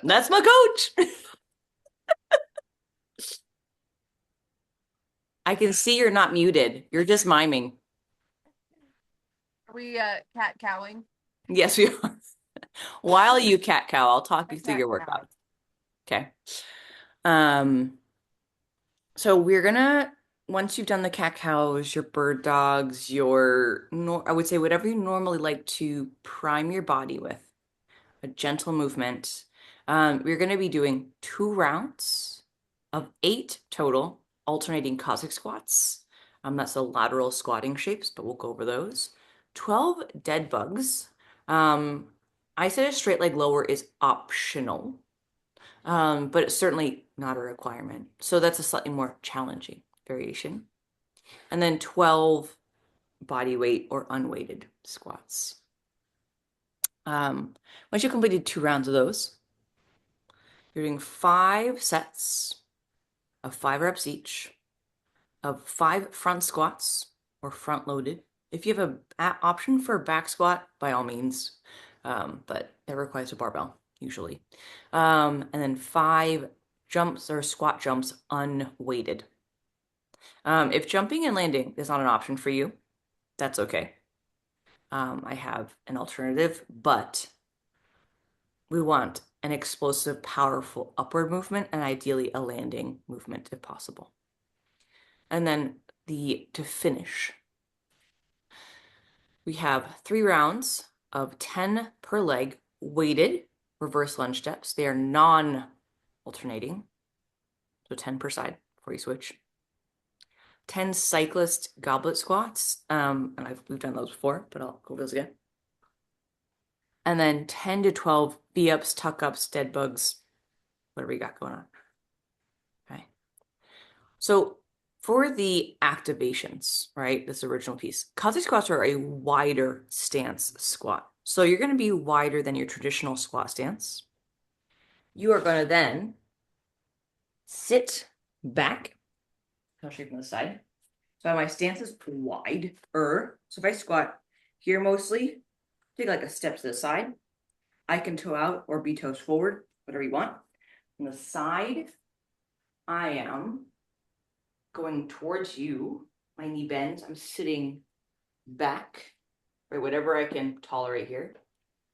That's my coach. I can see you're not muted. You're just miming. Are we cat cowing? Yes, we are. While you cat cow, I'll talk you through Cat your cow. workout. Okay. Um, so we're gonna once you've done the cat cows, your bird dogs, your I would say whatever you normally like to prime your body with, a gentle movement. We're gonna be doing 2 rounds of 8 total, alternating cossac squats. That's the lateral squatting shapes, but we'll go over those. 12 dead bugs. Um, I said a straight leg lower is optional, but it's certainly not a requirement. So that's a slightly more challenging variation. And then 12 body weight or unweighted squats. Once you completed 2 rounds of those, you're doing 5 sets of 5 reps each of 5 front squats or front loaded. If you have a option for a back squat, by all means, but it requires a barbell usually. And then 5 jumps or squat jumps unweighted. If jumping and landing is not an option for you, that's okay. I have an alternative, but we want an explosive, powerful upward movement and ideally a landing movement if possible. And then to finish, we have 3 rounds of 10 per leg weighted reverse lunge steps. They are non-alternating, so 10 per side before you switch. 10 cyclist goblet squats, and we've done those before, but I'll go over those again. And then 10 to 12 V-ups, tuck-ups, dead bugs, whatever you got going on. Okay. So for the activations, right, this original piece, cossack squats are a wider stance squat. So you're going to be wider than your traditional squat stance. You are going to then sit back. I'll show you from the side. So my stance is wider. So if I squat here mostly, take like a step to the side. I can toe out or be toes forward, whatever you want. On the side, I am going towards you. My knee bends. I'm sitting back, right? Whatever I can tolerate here.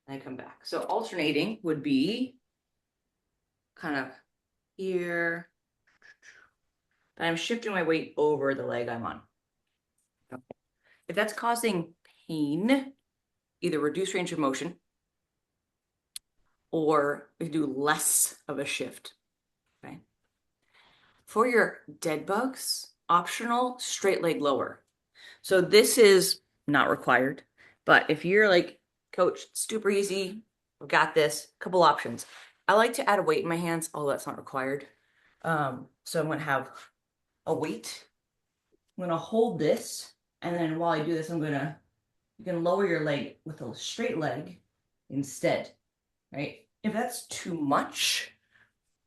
And I come back. So alternating would be kind of here. But I'm shifting my weight over the leg I'm on. If that's causing pain, either reduce range of motion or we do less of a shift. Okay. For your dead bugs, optional straight leg lower. So this is not required, but if you're like, coach, super easy, I've got this, couple options. I like to add a weight in my hands, although that's not required. So I'm gonna have a weight. I'm gonna hold this, and then while I do this, you can lower your leg with a straight leg instead, right? If that's too much,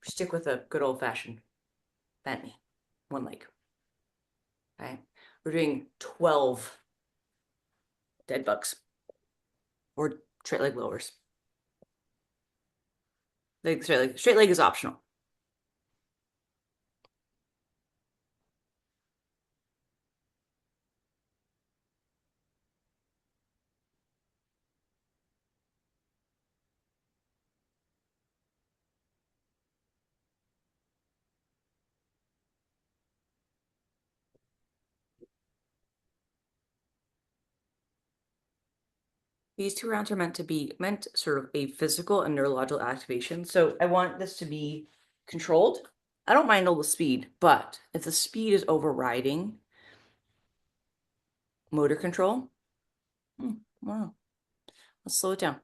stick with a good old fashioned bent knee, one leg. Okay, we're doing 12 dead bugs or straight leg lowers. Like straight leg is optional. These 2 rounds are meant sort of a physical and neurological activation. So I want this to be controlled. I don't mind all the speed, but if the speed is overriding motor control, wow, let's slow it down.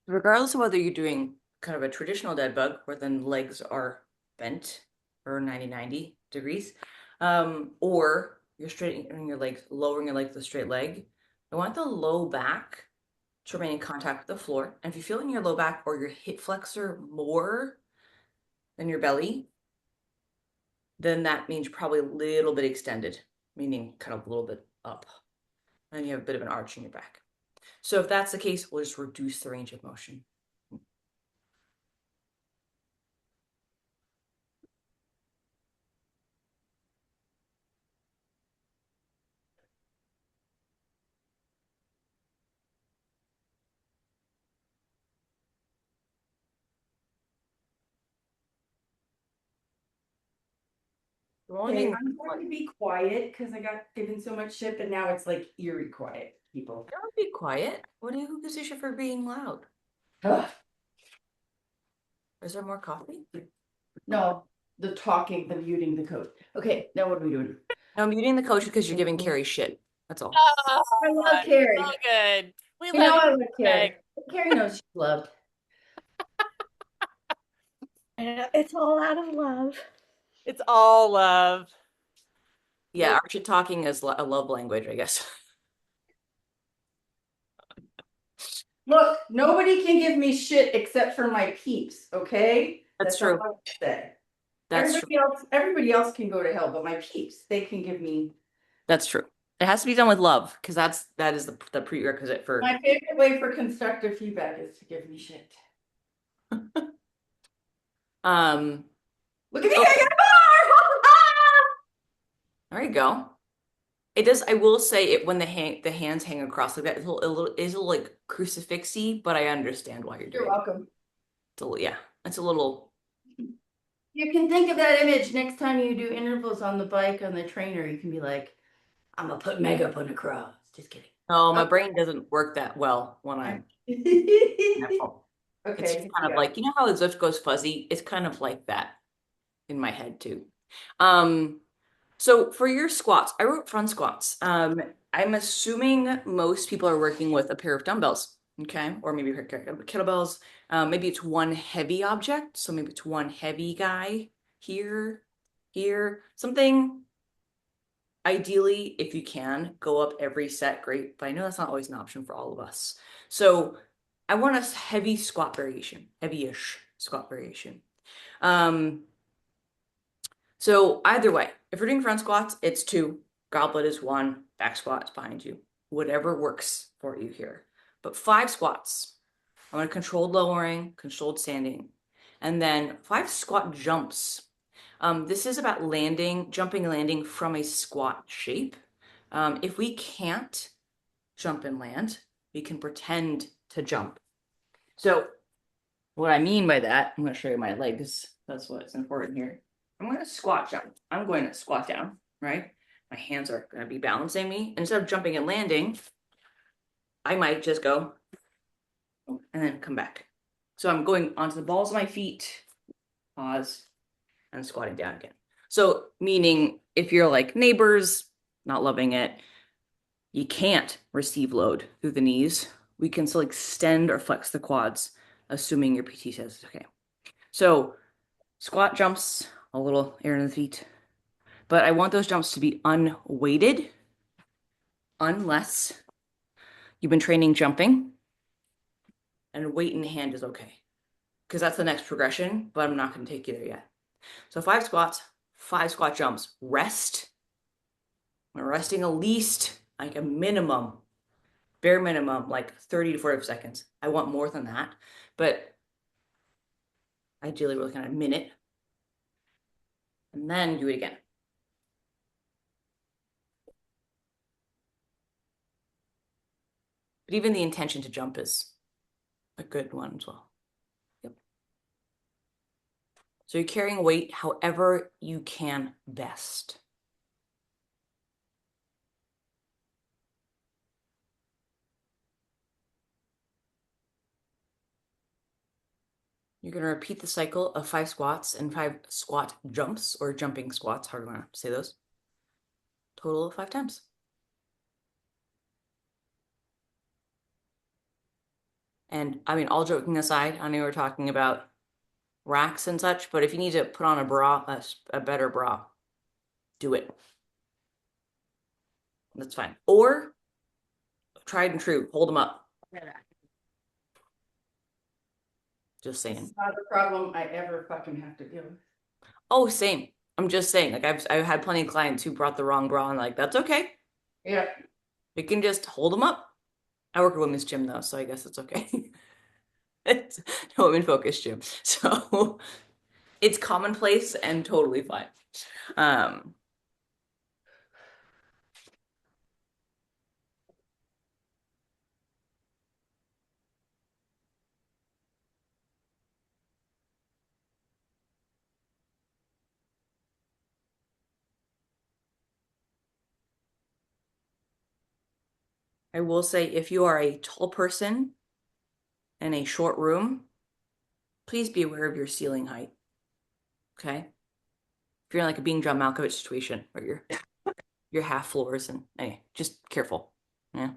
Regardless of whether you're doing kind of a traditional dead bug where then legs are bent or 90 degrees, or you're straightening your legs, lowering your leg to the straight leg, I want the low back to remain in contact with the floor. And if you feel in your low back or your hip flexor more than your belly, then that means you're probably a little bit extended, meaning kind of a little bit up. And you have a bit of an arch in your back. So if that's the case, we'll just reduce the range of motion. The only Okay, thing, I'm going to be quiet because I got given so much shit, but now it's like eerie quiet, people. don't be quiet. Who gives a shit for being loud? Ugh. Is there more coffee? No, the talking, the muting, the code. Okay, now what are we doing? No, I'm muting the coach because you're giving Carrie shit. That's all. Oh, I love Carrie. so good. We You love know you, I love Meg. Carrie. Carrie knows she's loved. It's all out of love. It's all love. Yeah, our shit talking is a love language, I guess. Look, nobody can give me shit except for my peeps, okay? That's That's all true. I have to say. That's true. Everybody else can go to hell, but my peeps, they can give me. That's true. It has to be done with love because that is the prerequisite for My favorite way for constructive feedback is to give me shit. um Look at me, I okay. got a bar! There you go. It does. I will say it when the hands hang across like that. It's a little like crucifixy, but I understand why you're You're doing it. welcome. Yeah, it's a little. You can think of that image next time you do intervals on the bike on the trainer. You can be like, I'm gonna put makeup on the cross. Just kidding. No, my brain doesn't work that well when I'm at Okay, home. It's just here we kind of go. like how the Zwift goes fuzzy. It's kind of like that in my head too. Um, so for your squats, I wrote front squats. I'm assuming most people are working with a pair of dumbbells, okay, or maybe a pair of kettlebells. Maybe it's one heavy object, so maybe it's one heavy guy here, here, something. Ideally, if you can, go up every set, great, but I know that's not always an option for all of us. So I want a heavy squat variation, heavy-ish squat variation. Um, so either way, if we're doing front squats, it's two, goblet is one, back squat is behind you, whatever works for you here. But 5 squats, I want controlled lowering, controlled standing, and then 5 squat jumps. This is about jumping and landing from a squat shape. If we can't jump and land, we can pretend to jump. So what I mean by that, I'm going to show you my legs. That's what's important here. I'm going to squat jump. I'm going to squat down, right? My hands are going to be balancing me. Instead of jumping and landing, I might just go and then come back. So I'm going onto the balls of my feet, pause, and squatting down again. So meaning if you're like neighbors, not loving it, you can't receive load through the knees. We can still extend or flex the quads, assuming your PT says it's okay. So squat jumps, a little air in the feet, but I want those jumps to be unweighted unless you've been training jumping and weight in hand is okay. Because that's the next progression, but I'm not going to take you there yet. So 5 squats, 5 squat jumps. Rest. I'm resting at least like a minimum, bare minimum, like 30 to 40 seconds. I want more than that, but ideally we're looking at a minute. And then do it again. But even the intention to jump is a good one as well. Yep. So you're carrying weight however you can best. You're going to repeat the cycle of 5 squats and 5 squat jumps or jumping squats, however you want to say those. Total of 5 times. And I mean, all joking aside, I know we're talking about racks and such, but if you need to put on a bra, a better bra, do it. That's fine. Or tried and true, hold them up. Just saying. It's not a problem I ever fucking have to deal with. Oh, same. I'm just saying, like I've had plenty of clients who brought the wrong bra and like that's okay. Yeah. We can just hold them up. I work at a women's gym though, so I guess it's okay. It's a women focused gym. So it's commonplace and totally fine. Um, I will say if you are a tall person in a short room, please be aware of your ceiling height. Okay. If you're in like a Being John Malkovich situation where you're half floors and hey, just careful. Yeah.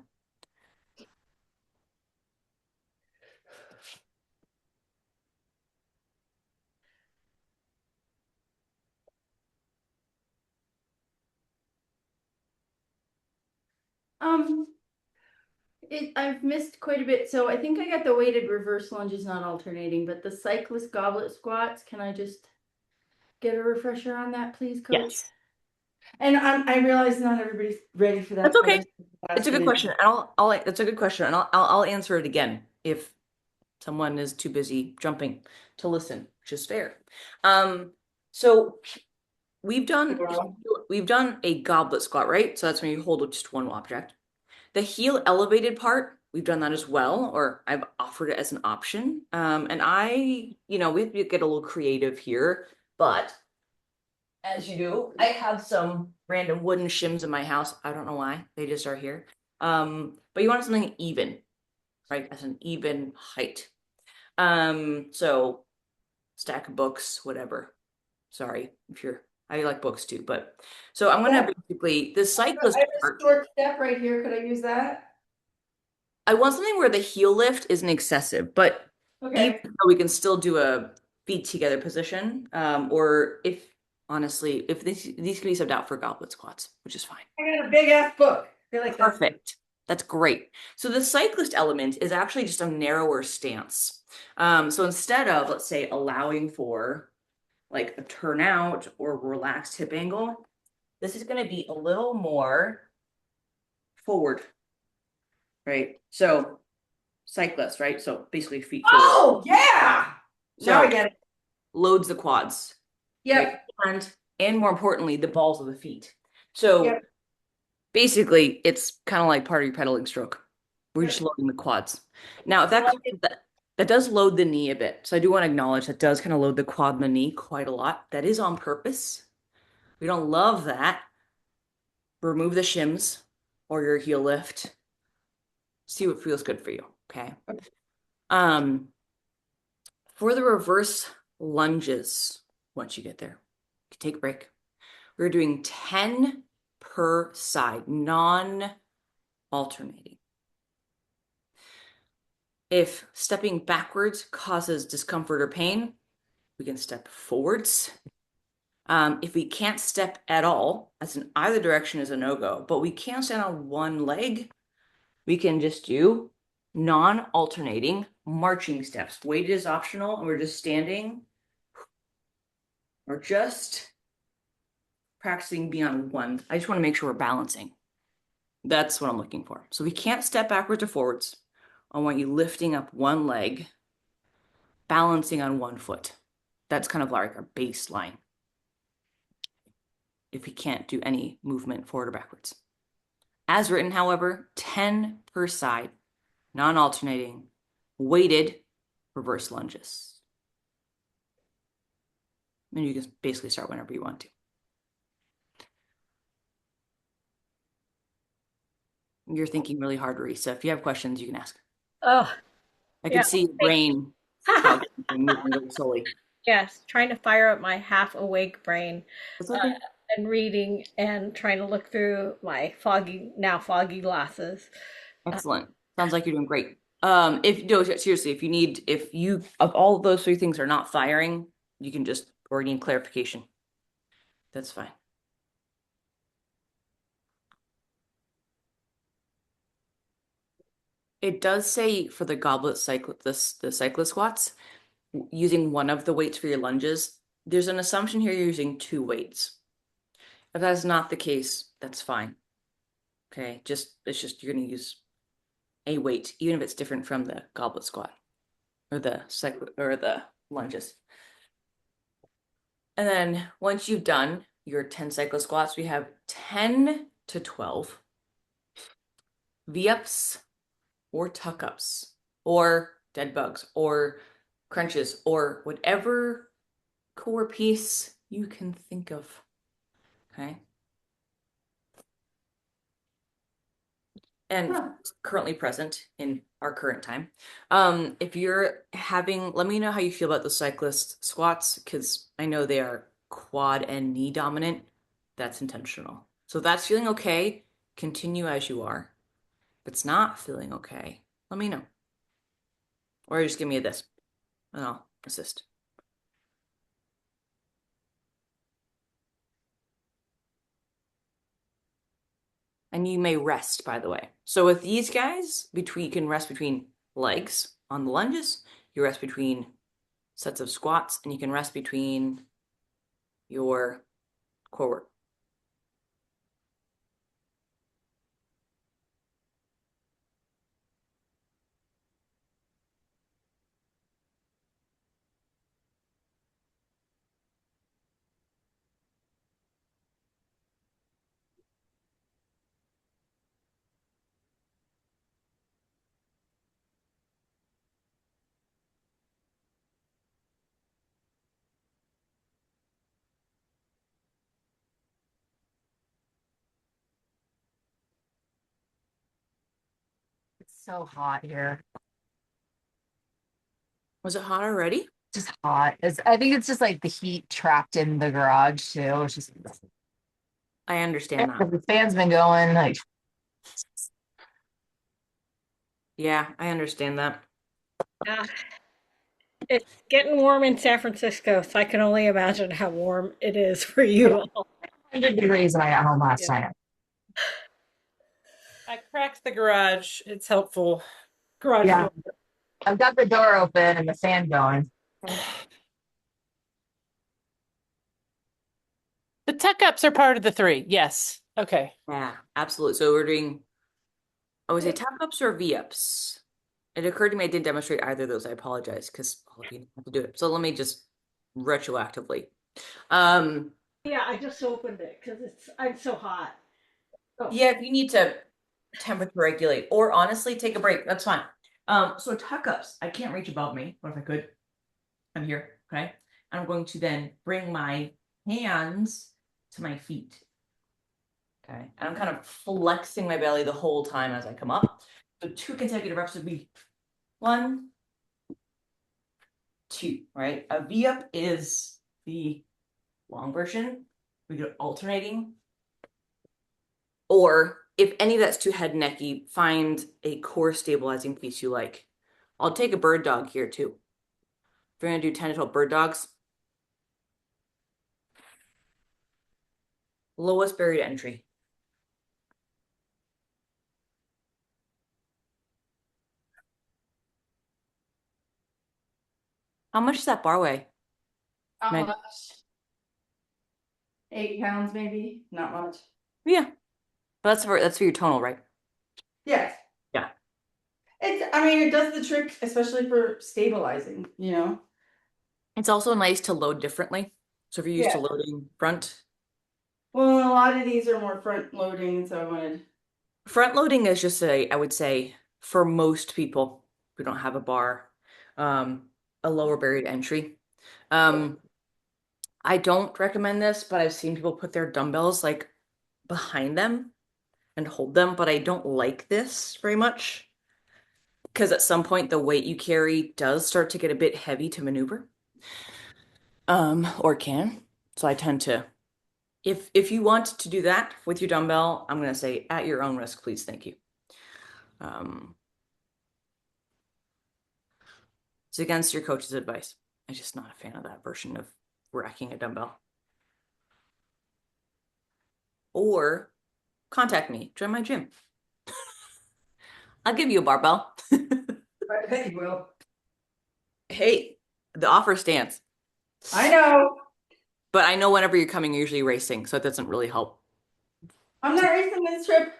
Um, I've missed quite a bit. So I think I got the weighted reverse lunges, not alternating, but the cyclist goblet squats. Can I just get a refresher on that, please, Coach? Yes. And I realize not everybody's ready for That's that, but okay. I'm It's a good asking question. And that's a good question. And I'll answer it again if someone is too busy jumping to listen, which is fair. Um, so we've done it. we've done a goblet squat, right? So that's when you hold just one object. The heel elevated part, we've done that as well, or I've offered it as an option. And we have to get a little creative here, but as you do, I have some random wooden shims in my house. I don't know why, they just are here. But you want something even, right? As an even height. So stack of books, whatever. Sorry if you're, I like books too, but so I'm gonna Yeah. basically the I cyclist have a part. short step right here. Could I use that? I want something where the heel lift isn't excessive, but even Okay. though we can still do a feet together position, or if honestly, if these can be subbed out for goblet squats, which is fine. I got a big ass book. I feel like that's Perfect. That's great. So the cyclist element is actually just a narrower stance. So instead of, let's say, allowing for like a turnout or relaxed hip angle, this is going to be a little more forward, right? So cyclist, right? So basically feet forward. Oh yeah. Now I So get it. loads the quads, right? Yep. And more importantly, the balls of the feet. So Yep. basically, it's kind of like part of your pedaling stroke. We're just Yep. loading the quads. Now, if I like it. that does load the knee a bit. So I do want to acknowledge that does kind of load the quad and the knee quite a lot. That is on purpose. We don't love that. Remove the shims or your heel lift. See what feels good for you. Okay. Um, for the reverse lunges, once you get there, take a break. We're doing 10 per side, non-alternating. If stepping backwards causes discomfort or pain, we can step forwards. If we can't step at all, that's in either direction is a no-go, but we can stand on one leg, we can just do non-alternating marching steps. Weighted is optional, and we're just standing or just practicing beyond one. I just want to make sure we're balancing. That's what I'm looking for. So we can't step backwards or forwards. I want you lifting up one leg, balancing on one foot. That's kind of like our baseline. If we can't do any movement forward or backwards. As written, however, 10 per side, non-alternating, weighted reverse lunges. And you can basically start whenever you want to. You're thinking really hard, Risa. If you have questions, you can ask. Oh, I yeah. could see your brain fog moving really slowly. Yes, trying to fire up my half awake brain That's uh, okay. and reading and trying to look through my foggy glasses. Uh, Excellent. Sounds like you're doing great. If no, seriously, if you of all of those three things are not firing, you can just or need clarification. That's fine. It does say for the goblet cycle, the cyclist squats, using one of the weights for your lunges. There's an assumption here you're using two weights. If that's not the case, that's fine. Okay, it's just you're gonna use a weight, even if it's different from the goblet squat or the cycle or the lunges. And then once you've done your 10 cycle squats, we have 10 to 12 V-ups or tuck-ups or dead bugs or crunches or whatever core piece you can think of. Okay. And Huh. currently present in our current time. If you're having, let me know how you feel about the cyclist squats because I know they are quad and knee dominant. That's intentional. So if that's feeling okay, continue as you are. If it's not feeling okay, let me know. Or just give me this and I'll assist. And you may rest, by the way. So with these guys, between you can rest between legs on the lunges, you rest between sets of squats, and you can rest between your core work. It's so hot here. Was it hot already? Just hot. I think it's just like the heat trapped in the garage too. It's just I understand that. the fan's been going like Yeah, I understand that. Yeah, it's getting warm in San Francisco, so I can only imagine how warm it is for you all. 100 degrees when I got home last Yeah. night. I cracked the garage. It's helpful. Garage Yeah, door. I've got the door open and the fan going. The tuck ups are part of the three. Yes. Okay. Yeah, absolutely. So we're doing, oh, is it tap ups or V ups? It occurred to me I didn't demonstrate either of those. I apologize because all of you have to do it. So let me just retroactively. Um, Yeah, I just opened it because I'm so hot. Oh, yeah, if you need to temperature regulate or honestly take a break, that's fine. So tuck ups, I can't reach above me. What if I could? I'm here, okay? I'm going to then bring my hands to my feet. Okay. And I'm kind of flexing my belly the whole time as I come up. So two consecutive reps would be 1, 2, right? A V up is the long version. We go alternating. Or if any of that's too head necky, find a core stabilizing piece you like. I'll take a bird dog here too. If you're gonna do 10 to 12 bird dogs, lowest buried entry. How much does that bar weigh? Not Meg? much. 8 pounds maybe. Not much. Yeah. But that's for your tonal, right? Yes. Yeah. I mean, it does the trick, especially for stabilizing, you know? It's also nice to load differently. So if you're used to Yeah. loading front, Well, a lot of these are more front loading, so I wanted. front loading is just I would say for most people who don't have a bar, um, a lower buried entry. Um, I don't recommend this, but I've seen people put their dumbbells like behind them and hold them, but I don't like this very much because at some point the weight you carry does start to get a bit heavy to maneuver. Or can. So I tend to if you want to do that with your dumbbell, I'm gonna say at your own risk, please, thank you. Um, It's against your coach's advice. I'm just not a fan of that version of racking a dumbbell. Or contact me, join my gym. I'll give you a barbell. I bet you will. Hey, the offer stands. I know. But I know whenever you're coming, you're usually racing, so it doesn't really help. I'm not racing this trip.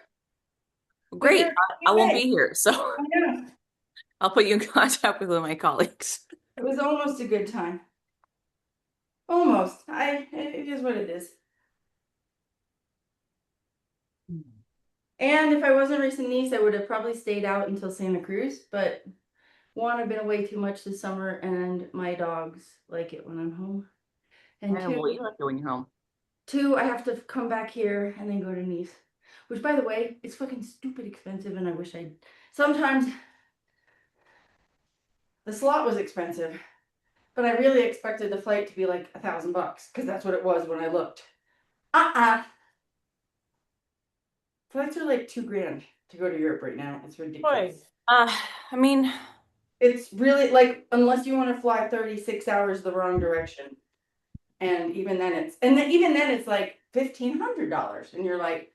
But Great. you're I won't okay. be here, so I know. I'll put you in contact with one of my colleagues. It was almost a good time. Almost. It is what it is. And if I wasn't racing Nice, I would have probably stayed out until Santa Cruz. But one, I've been away too much this summer, and my dogs like it when I'm home. And And we'll eat like when you're home. two, I have to come back here and then go to Nice. Which, by the way, is fucking stupid expensive, and I wish I'd. Sometimes the slot was expensive, but I really expected the flight to be like $1,000 because that's what it was when I looked. Flights are like $2,000 to go to Europe right now. It's ridiculous. Boy. I mean, It's really like, unless you want to fly 36 hours the wrong direction. And even then it's like $1,500. And you're like,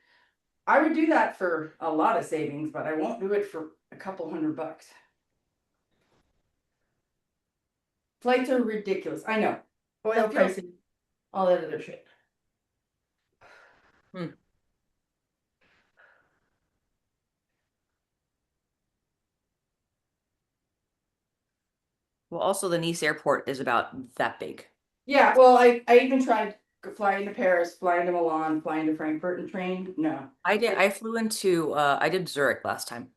I would do that for a lot of savings, but I won't do it for a couple $100. Flights are ridiculous. I know. Oil prices, all that other shit. well, also the Nice airport is about that big. Yeah, well, I even tried flying to Paris, flying to Milan, flying to Frankfurt and train. No. I flew into I did Zurich last time.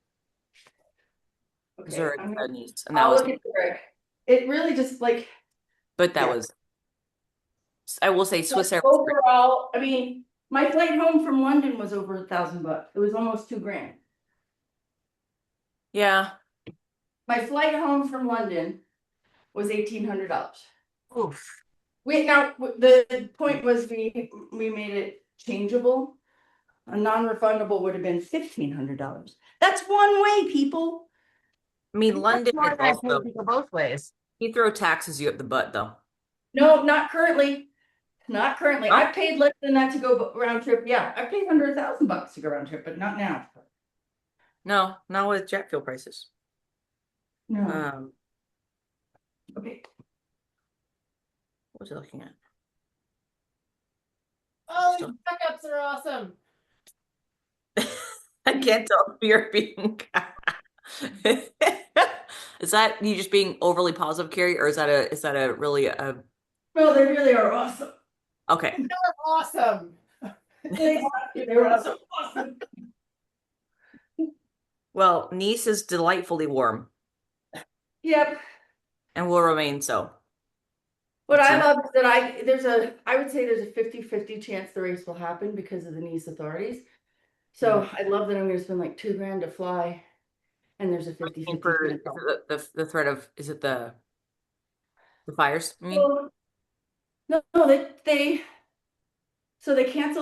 Okay. Zurich, Nice, and that I'll was, look at the Rick. It really just like, but that yeah. was, I will say Swiss Air. Overall, I mean, my flight home from London was over $1,000. It was almost $2,000. Yeah. My flight home from London was $1,800. Oof. The point was we made it changeable. A non-refundable would have been $1,500. That's one way, people. I mean, London More is than I paid also, to go both ways. Heathrow taxes you up the butt though. No, not currently. Not currently. Oh. I've paid less than that to go round trip. Yeah, I paid under $1,000 to go round trip, but not now. No, not with jet fuel prices. No. Okay. What was I looking at? Oh, these backups are awesome. I can't tell if you're being. Is that you just being overly positive, Carrie, or is that a really a Well, they really are awesome. okay? They're awesome. They're so awesome. Well, Nice is delightfully warm Yep. and will remain so. What I love is that I would say there's a 50-50 chance the race will happen because of the Nice authorities. So I love that I'm going to spend like $2,000 to fly, and there's a 50-50 For chance. the threat of is it the fires? I mean, Well, no, they canceled